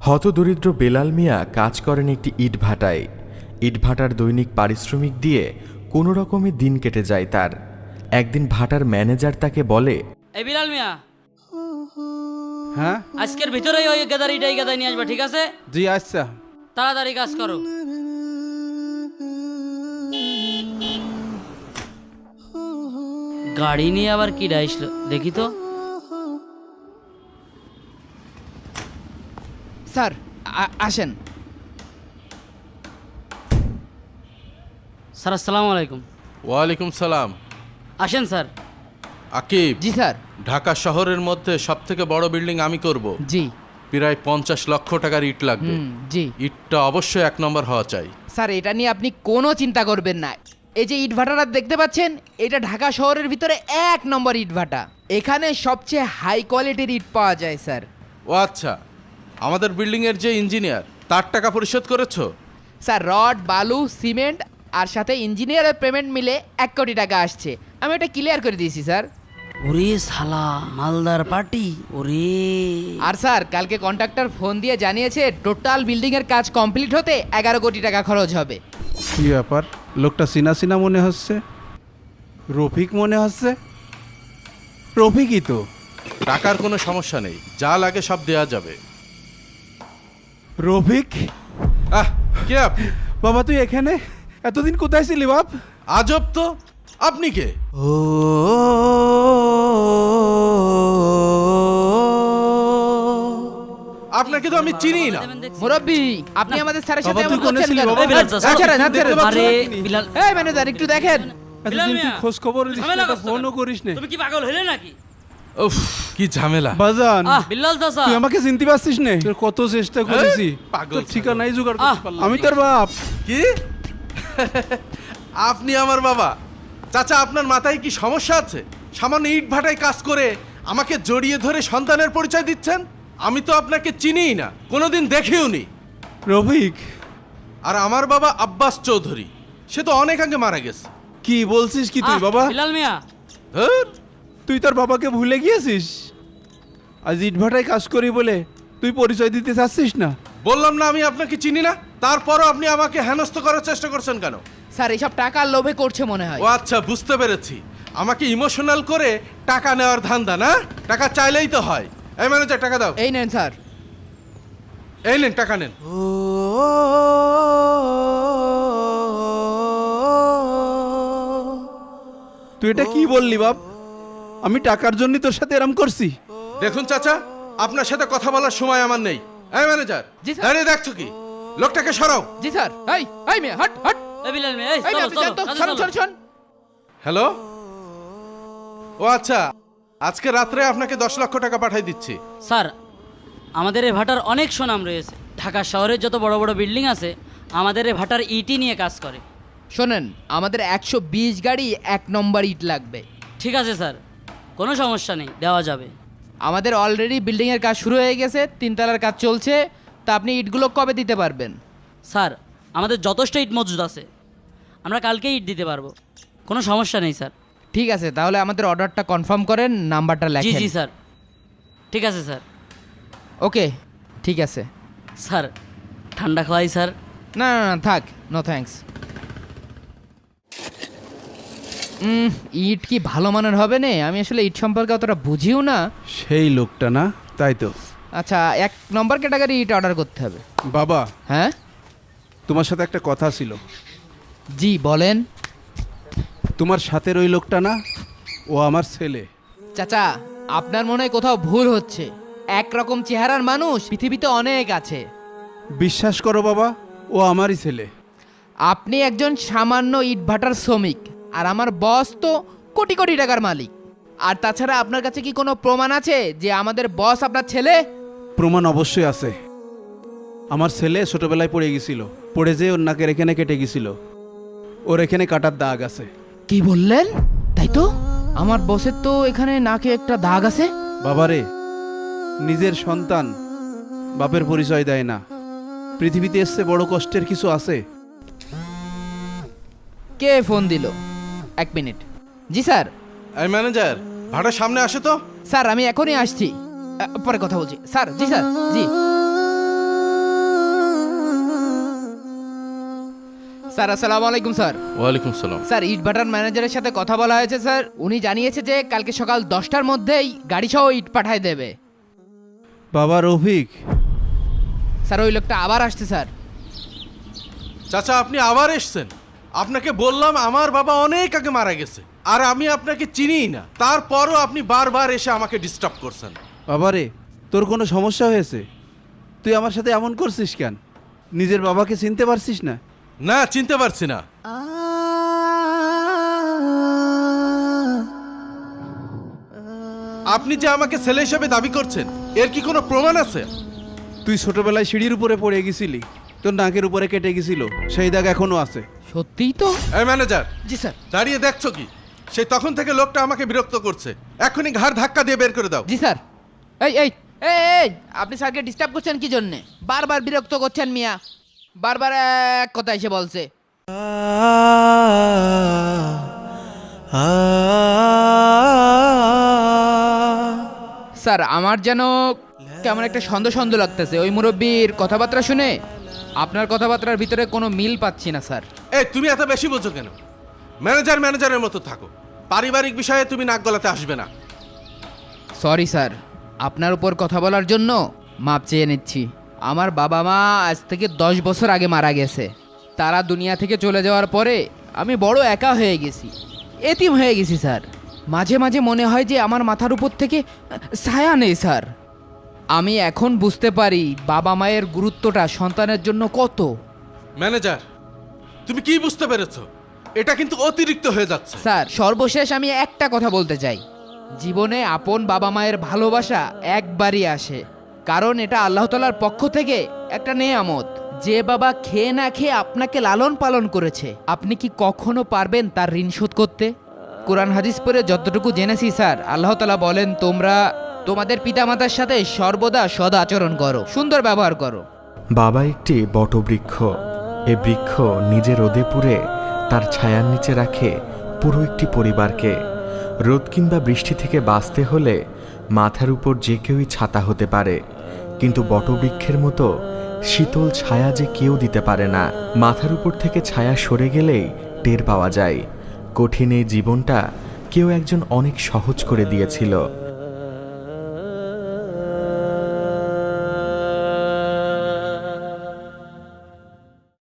হতদরিদ্র বেলাল মিয়া কাজ করেন একটি ইটভাটায়। ইটভাটার দৈনিক পারিশ্রমিক দিয়ে কোনো রকমে দিন কেটে যায় তার। একদিন ভাটার ম্যানেজার তাকে বলে, এই বিলাল মিয়া, হ্যাঁ আজকের ভিতরেই ওই গাদারিটা এই গাদায় নিয়ে আসবা, ঠিক আছে? জি আচ্ছা। তাড়াতাড়ি কাজ করো। গাড়ি নিয়ে আবার কি আসলো দেখি তো। স্যার আসেন। স্যার আসসালামু আলাইকুম। ওয়ালাইকুম সালাম। আসেন স্যার। আকিব, জি স্যার। ঢাকা শহরের মধ্যে সবথেকে বড় বিল্ডিং আমি করব। জি। প্রায় 50 লক্ষ টাকার ইট লাগবে। জি ইটটা অবশ্যই 1 নম্বর হওয়া চাই। স্যার, এটা নিয়ে আপনি কোনো চিন্তা করবেন না। এই যে ইটভাটাটা দেখতে পাচ্ছেন, এটা ঢাকা শহরের ভিতরে 1 নম্বর ইটভাটা। এখানে সবচেয়ে হাই কোয়ালিটির ইট পাওয়া যায় স্যার। ও আচ্ছা, আমাদের বিল্ডিংয়ের যে ইঞ্জিনিয়ার, তার টাকা পরিশোধ করেছো? স্যার, রড, বালু, সিমেন্ট আর সাথে ইঞ্জিনিয়ারের পেমেন্ট মিলে 1 কোটি টাকা আসছে। আমি এটা ক্লিয়ার করে দিয়েছি স্যার। ওরে শালা, মালদার পার্টি ওরে। আর স্যার, কালকে কন্ট্রাক্টর ফোন দিয়ে জানিয়েছে টোটাল বিল্ডিং এর কাজ কমপ্লিট হতে 11 কোটি টাকা খরচ হবে। কি ব্যাপার, লোকটা চিনা চিনা মনে হচ্ছে। রফিক মনে হচ্ছে। রফিকই তো। টাকার কোনো সমস্যা নেই, যা লাগে সব দেয়া যাবে। রফিক, কে আপনি? বাবা তুই এখানে? এতদিন কোথায় ছিলি বাপ? আজব তো, আপনি কে? আপনাকে তো আমি চিনি না। মুরব্বি, আপনি আমাদের স্যারের সাথে বাবা, তুই এমন কোনে করছেন ছিলি কেন? বাবা? এই বিলাল স্যার, আচ্ছা, আচ্ছা, আচ্ছা, আরে বিলাল, এই ম্যানেজার একটু দেখেন। এতদিন তুই খোঁজ খবর দিস ঝামেলা না, করছো ফোনও কেন? করিস না। তুমি কি পাগল হলে নাকি? উফ, কি ঝামেলা। বাজান, বিলাল চাচা, তুই আমাকে চিনতে পারছিস না? তোর কত চেষ্টা করেছি, পাগল তোর ঠিকানাই জোগাড় আহ, করতে পারলাম। আমি তোর বাপ। কি? আপনি আমার বাবা? চাচা, আপনার মাথায় কি সমস্যা আছে? সামান্য ইট ভাটায় কাজ করে আমাকে জড়িয়ে ধরে সন্তানের পরিচয় দিচ্ছেন? আমি তো আপনাকে চিনিই না, কোনোদিন দেখিও নি। রফিক, আর আমার বাবা আব্বাস চৌধুরী, সে তো অনেক আগে মারা গেছে। কি বলছিস কি তুই বাবা? বিলাল মিয়া, ধুর, তুই তোর বাবাকে ভুলে গিয়েছিস? আজ ইটভাটায় কাজ করি বলে তুই পরিচয় দিতে চাচ্ছিস না? বললাম না আমি আপনাকে চিনি না, তারপরও আপনি আমাকে হেনস্থ করার চেষ্টা করছেন কেন? স্যার, এসব টাকার লোভে করছে মনে হয়। ও আচ্ছা, বুঝতে পেরেছি। আমাকে ইমোশনাল করে টাকা নেওয়ার ধান্দা না? টাকা চাইলেই তো হয়। এই ম্যানেজার, টাকা দাও। এই নেন স্যার। এই নেন, টাকা নেন। তুই এটা কি বললি বাপ? আমি টাকার জন্য তোর সাথে এরম করছি? দেখুন চাচা, আপনার সাথে কথা বলার সময় আমার নেই। এই ম্যানেজার, জি স্যার। দাঁড়িয়ে দেখছো কি? লোকটাকে সরাও। জি স্যার। এই মেয়ে, হট হট। এই বিলাল মিয়া, এই এই মেয়ে, চলো আপনি চলো, যান তো, কাজে শোন চলো। শোন শোন। হ্যালো, ও আচ্ছা, আজকে রাত্রে আপনাকে 10 লক্ষ টাকা পাঠিয়ে দিচ্ছি। স্যার, আমাদের এই ভাটার অনেক সুনাম রয়েছে। ঢাকা শহরের যত বড় বড় বিল্ডিং আছে, আমাদের এই ভাটার ইটি নিয়ে কাজ করে। শোনেন, আমাদের 120 গাড়ি 1 নম্বর ইট লাগবে। ঠিক আছে স্যার, কোনো সমস্যা নেই, দেওয়া যাবে। আমাদের অলরেডি বিল্ডিং এর কাজ শুরু হয়ে গেছে, 3 তলার কাজ চলছে। তা আপনি ইটগুলো কবে দিতে পারবেন? স্যার, আমাদের যথেষ্ট ইট মজুদ আছে, আমরা কালকেই ইট দিতে পারবো, কোনো সমস্যা নেই স্যার। ঠিক আছে, তাহলে আমাদের অর্ডারটা কনফার্ম করেন, নাম্বারটা জি লেখেন। জি স্যার, ঠিক আছে স্যার। ওকে, ঠিক আছে। স্যার, ঠান্ডা খাওয়াই স্যার। না না না, থাক, নো থ্যাঙ্কস। ইট কি ভালো মানের হবে না? আমি আসলে ইট সম্পর্কে অতটা বুঝিও না। সেই লোকটা না? তাই তো। আচ্ছা, 1 নম্বর ক্যাটাগরি ইট অর্ডার করতে হবে। বাবা, হ্যাঁ তোমার সাথে একটা কথা ছিল। জি বলেন। তোমার সাথে ওই লোকটা না, ও আমার ছেলে। চাচা, আপনার মনে হয় কোথাও ভুল হচ্ছে। একরকম চেহারার মানুষ পৃথিবীতে অনেক আছে। বিশ্বাস করো বাবা, ও আমারই ছেলে। আপনি একজন সামান্য ইটভাটার শ্রমিক, আর আমার বস তো কোটি কোটি টাকার মালিক। আর তাছাড়া আপনার কাছে কি কোনো প্রমাণ আছে যে আমাদের বস আপনার ছেলে? প্রমাণ অবশ্যই আছে। আমার ছেলে ছোটবেলায় পড়ে গেছিল, পড়ে যেয়ে ওর নাকের এখানে কেটে গেছিল, ওর এখানে কাটার দাগ আছে। কি বললেন? তাই তো, আমার বসের তো এখানে নাকে একটা দাগ আছে। বাবারে, নিজের সন্তান বাপের পরিচয় দেয় না। পৃথিবীতে এসছে বড় কষ্টের কিছু আছে? কে ফোন দিল? 1 মিনিট। জি স্যার। এই ম্যানেজার, ভাটার সামনে আসে তো। স্যার, আমি এখনই আসছি, পরে কথা বলছি স্যার। জি স্যার, জি। স্যার আসসালামু আলাইকুম স্যার। ওয়ালাইকুম সালাম। স্যার ইটভাটার ম্যানেজারের সাথে কথা বলা হয়েছে স্যার। উনি জানিয়েছে যে কালকে সকাল 10টার মধ্যেই গাড়ি সহ ইট পাঠায় দেবে। বাবা রফিক, স্যার ওই লোকটা আবার আসছে স্যার। চাচা আপনি আবার এসছেন? আপনাকে বললাম আমার বাবা অনেক আগে মারা গেছে, আর আমি আপনাকে চিনিই না, তারপরও আপনি বারবার এসে আমাকে ডিস্টার্ব করছেন। বাবারে তোর কোনো সমস্যা হয়েছে? তুই আমার সাথে এমন করছিস কেন? নিজের বাবাকে চিনতে পারছিস না? না, চিনতে পারছি না। আপনি যে আমাকে ছেলে হিসেবে দাবি করছেন, এর কি কোনো প্রমাণ আছে? তুই ছোটবেলায় সিঁড়ির উপরে পড়ে গেছিলি, তোর নাকের উপরে কেটে গেছিল, সেই দাগ এখনো আছে। সত্যিই তো? এই ম্যানেজার, জি স্যার। দাঁড়িয়ে দেখছো কি? সেই তখন থেকে লোকটা আমাকে বিরক্ত করছে, এখনই ঘাড় ধাক্কা দিয়ে বের করে দাও। জি স্যার। এই এই এই এই, আপনি স্যারকে ডিস্টার্ব করছেন কি জন্যে? বারবার বিরক্ত করছেন মিয়া, বারবার এক কথা এসে বলছে। স্যার আমার যেন কেমন একটা সন্দেহ সন্দেহ লাগতেছে ওই মুরব্বীর কথাবার্তা শুনে। আপনার কথাবার্তার ভিতরে কোনো মিল পাচ্ছি না স্যার। এই তুমি এত বেশি বোঝো কেন? ম্যানেজারের মতো থাকো, পারিবারিক বিষয়ে তুমি নাক গলাতে আসবে না। সরি স্যার, আপনার উপর কথা বলার জন্য মাপ চেয়ে নিচ্ছি। আমার বাবা মা আজ থেকে 10 বছর আগে মারা গেছে। তারা দুনিয়া থেকে চলে যাওয়ার পরে আমি বড় একা হয়ে গেছি, এতিম হয়ে গেছি স্যার। মাঝে মাঝে মনে হয় যে আমার মাথার উপর থেকে ছায়া নেই স্যার। আমি এখন বুঝতে পারি বাবা মায়ের গুরুত্বটা সন্তানের জন্য কত। ম্যানেজার, তুমি কি বুঝতে পেরেছো? এটা কিন্তু অতিরিক্ত হয়ে যাচ্ছে। স্যার সর্বশেষ আমি একটা কথা বলতে চাই, জীবনে আপন বাবা মায়ের ভালোবাসা একবারই আসে, কারণ এটা আল্লাহ তাআলার পক্ষ থেকে একটা নেয়ামত। যে বাবা খেয়ে না খেয়ে আপনাকে লালন পালন করেছে, আপনি কি কখনো পারবেন তার ঋণ শোধ করতে? কোরআন হাদিস পড়ে যতটুকু জেনেছি স্যার, আল্লাহ তাআলা বলেন তোমরা তোমাদের পিতামাতার সাথে সর্বদা সদ আচরণ করো, সুন্দর ব্যবহার করো। বাবা একটি বটবৃক্ষ। এ বৃক্ষ নিজে রোদে পুড়ে তার ছায়ার নিচে রাখে পুরো একটি পরিবারকে। রোদ কিংবা বৃষ্টি থেকে বাঁচতে হলে মাথার উপর যে কেউই ছাতা হতে পারে, কিন্তু বটবৃক্ষের মতো শীতল ছায়া যে কেউ দিতে পারে না। মাথার উপর থেকে ছায়া সরে গেলেই টের পাওয়া যায় কঠিন এই জীবনটা কেউ একজন অনেক সহজ করে দিয়েছিল।